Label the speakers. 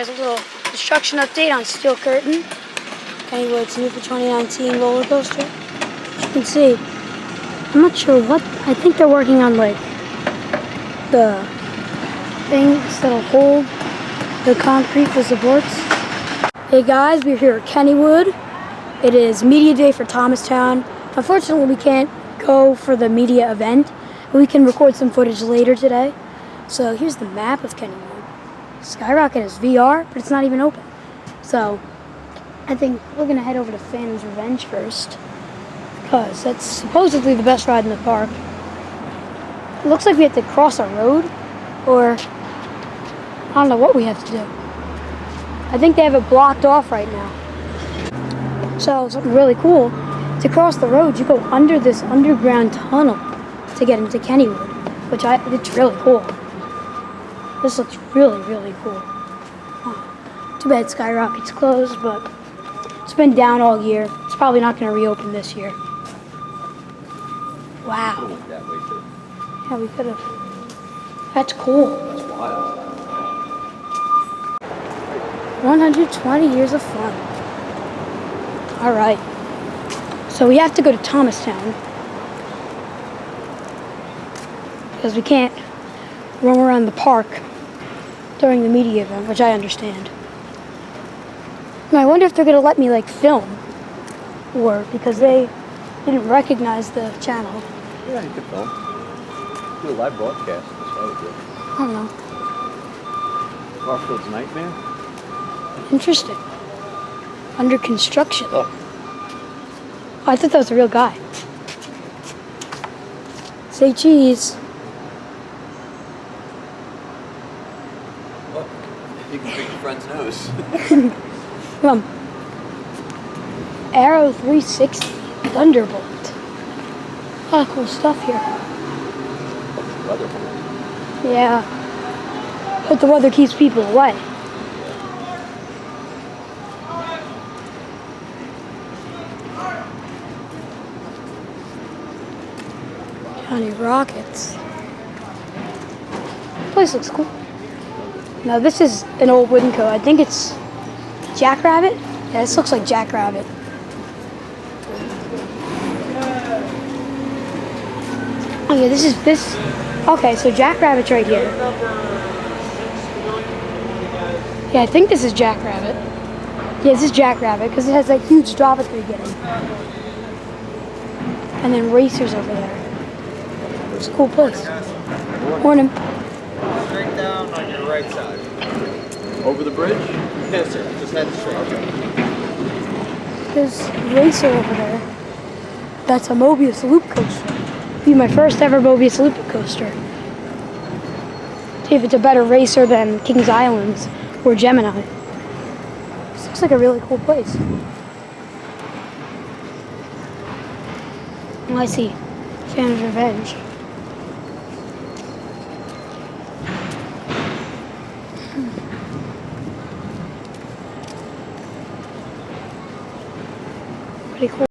Speaker 1: There's a little construction update on Steel Curtain. Kennywood's new for 2019 roller coaster. As you can see, I'm not sure what. I think they're working on like the things that'll hold the concrete for supports. Hey guys, we're here at Kennywood. It is media day for Thomastown. Unfortunately, we can't go for the media event, but we can record some footage later today. So here's the map of Kennywood. Skyrocket is VR, but it's not even open. So I think we're gonna head over to Phantom's Revenge first, because that's supposedly the best ride in the park. It looks like we have to cross a road, or I don't know what we have to do. I think they have it blocked off right now. So something really cool, to cross the road, you go under this underground tunnel to get into Kennywood, which it's really cool. This looks really, really cool. Too bad Skyrocket's closed, but it's been down all year. It's probably not going to reopen this year. Wow. Yeah, we could have. That's cool.
Speaker 2: That's wild.
Speaker 1: 120 years of fun. All right. So we have to go to Thomastown, because we can't roam around the park during the media event, which I understand. And I wonder if they're going to let me like film, or because they didn't recognize the channel.
Speaker 2: Yeah, you could film. Do a live broadcast. That's what I would do.
Speaker 1: I don't know.
Speaker 2: Garfield's Nightmare.
Speaker 1: Interesting. Under construction.
Speaker 2: Oh.
Speaker 1: I thought that was a real guy. Say cheese.
Speaker 2: Oh, you can pick your friend's nose.
Speaker 1: Arrow 360. Thunderbolt. A lot of cool stuff here.
Speaker 2: Weather.
Speaker 1: Yeah. But the weather keeps people away. Johnny Rockets. This place looks cool. Now this is an old wooden coat. I think it's Jackrabbit. Yeah, this looks like Jackrabbit. Oh yeah, this. Okay, so Jackrabbit's right here. Yeah, I think this is Jackrabbit. Yeah, this is Jackrabbit because it has that huge drop at the beginning. And then Racers over there. It's a cool place. Morning.
Speaker 3: Straight down on your right side.
Speaker 2: Over the bridge?
Speaker 3: Yes, sir. Just head straight.
Speaker 2: Okay.
Speaker 1: There's a Racer over there. That's a Mobius loop coaster. Be my first ever Mobius loop coaster. See if it's a better racer than Kings Islands or Gemini. This looks like a really cool place. Oh, I see. Phantom's Revenge. Pretty cool.